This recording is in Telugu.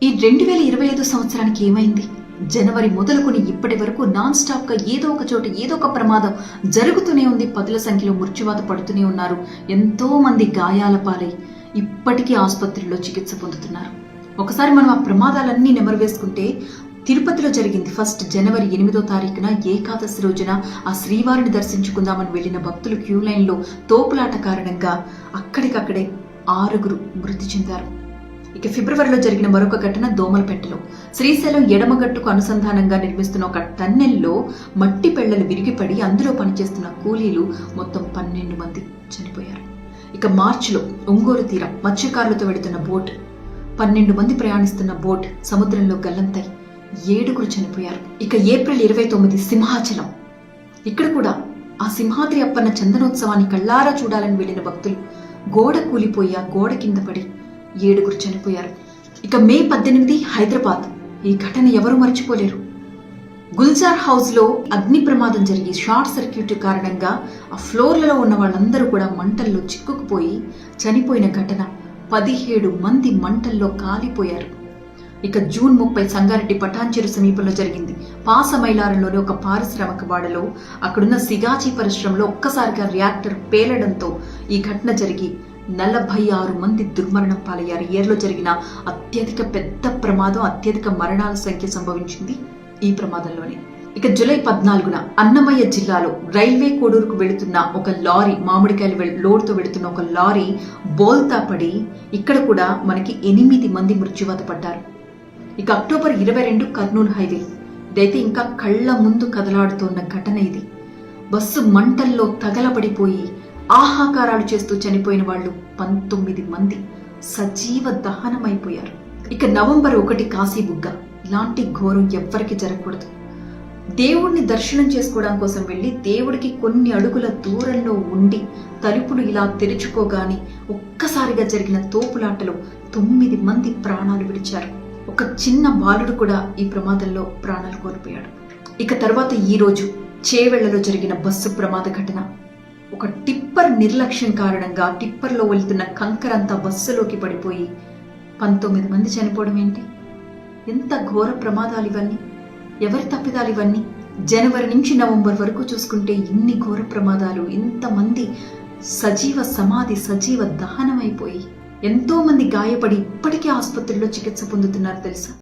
ఈ 2025 సంవత్సరానికి ఏమైంది? జనవరి మొదలుకొని ఇప్పటి వరకు నాన్ స్టాప్ గా ఏదో ఒక చోట ఏదో ఒక ప్రమాదం జరుగుతూనే ఉంది. పదుల సంఖ్యలో మృత్యువాత పడుతూనే ఉన్నారు. ఎంతో మంది గాయాల పాలై ఇప్పటికీ ఆసుపత్రుల్లో చికిత్స పొందుతున్నారు. ఒకసారి మనం ఆ ప్రమాదాలన్నీ నెమరు వేసుకుంటే, తిరుపతిలో జరిగింది. ఫస్ట్ జనవరి 8వ తారీఖున ఏకాదశి రోజున ఆ శ్రీవారిని దర్శించుకుందామని వెళ్లిన భక్తులు క్యూ లైన్ లో తోపులాట కారణంగా అక్కడికక్కడే 6 మృతి చెందారు. ఇక ఫిబ్రవరిలో జరిగిన మరొక ఘటన దోమలపెట్టలో. శ్రీశైలం ఎడమగట్టుకు అనుసంధానంగా నిర్మిస్తున్న ఒక టన్నెల్లో మట్టి పెళ్లలు విరిగిపడి అందులో పనిచేస్తున్న కూలీలు మొత్తం 12 మంది చనిపోయారు. ఇక మార్చిలో ఒంగోలు తీరం మత్స్యకారులతో వెళుతున్న బోట్, 12 మంది ప్రయాణిస్తున్న బోట్ సముద్రంలో గల్లంతై 7 చనిపోయారు. ఇక ఏప్రిల్ 29 సింహాచలం. ఇక్కడ కూడా ఆ సింహాద్రి అప్పన్న చందనోత్సవాన్ని కళ్ళారా చూడాలని వెళ్లిన భక్తులు గోడ కూలిపోయి ఆ గోడ కింద పడి 7 చనిపోయారు. ఇక మే 18 హైదరాబాద్. ఈ ఘటన ఎవరు మర్చిపోలేరు. గుల్జార్ హౌస్ లో అగ్ని ప్రమాదం జరిగి షార్ట్ సర్క్యూట్ కారణంగా ఆ ఫ్లోర్లలో ఉన్న వాళ్ళందరూ కూడా మంటల్లో చిక్కుకుపోయి చనిపోయిన ఘటన. 17 మంది మంటల్లో కాలిపోయారు. ఇక జూన్ 30 సంగారెడ్డి పటాన్చెరు సమీపంలో జరిగింది. పాసమైలారంలోని ఒక పారిశ్రామిక వాడలో అక్కడున్న సిగాచి పరిశ్రమలో ఒక్కసారిగా రియాక్టర్ పేలడంతో ఈ ఘటన జరిగి 46 మంది దుర్మరణం పాలయ్యారు. ఏర్లో జరిగిన అత్యధిక పెద్ద ప్రమాదం, అత్యధిక మరణాల సంఖ్య సంభవించింది ఈ ప్రమాదంలోనే. ఇక జూలై 14న అన్నమయ్య జిల్లాలో రైల్వే కోడూరుకు వెళుతున్న ఒక లారీ, మామిడికాయలు లోడ్తో వెళుతున్న ఒక లారీ బోల్తా పడి ఇక్కడ కూడా మనకి 8 మంది మృత్యువాత పడ్డారు. ఇక అక్టోబర్ 22 కర్నూలు హైవే. ఇదైతే ఇంకా కళ్ల ముందు కదలాడుతోన్న ఘటన ఇది. బస్సు మంటల్లో తగలబడిపోయి ఆహాకారాలు చేస్తూ చనిపోయిన వాళ్ళు 19 మంది సజీవ దహనమైపోయారు. ఇక నవంబర్ 1 కాశీబుగ్గ. ఇలాంటి ఘోరం ఎవ్వరికి జరగకూడదు. దేవుడిని దర్శనం చేసుకోవడం కోసం వెళ్లి దేవుడికి కొన్ని అడుగుల దూరంలో ఉండి తలుపులు ఇలా తెరుచుకోగానే ఒక్కసారిగా జరిగిన తోపులాటలో 9 మంది ప్రాణాలు విడిచారు. ఒక చిన్న బాలుడు కూడా ఈ ప్రమాదంలో ప్రాణాలు కోల్పోయాడు. ఇక తర్వాత ఈ రోజు చేవెళ్లలో జరిగిన బస్సు ప్రమాద ఘటన. ఒక టిప్పర్ నిర్లక్ష్యం కారణంగా టిప్పర్లో వెళ్తున్న కంకరంతా బస్సులోకి పడిపోయి 19 మంది చనిపోవడం ఏంటి? ఎంత ఘోర ప్రమాదాలు ఇవన్నీ! ఎవరి తప్పిదాలు ఇవన్నీ? జనవరి నుంచి నవంబర్ వరకు చూసుకుంటే ఇన్ని ఘోర ప్రమాదాలు, ఇంతమంది సజీవ సమాధి, సజీవ దహనమైపోయి ఎంతో మంది గాయపడి ఇప్పటికీ ఆసుపత్రుల్లో చికిత్స పొందుతున్నారు తెలుసా?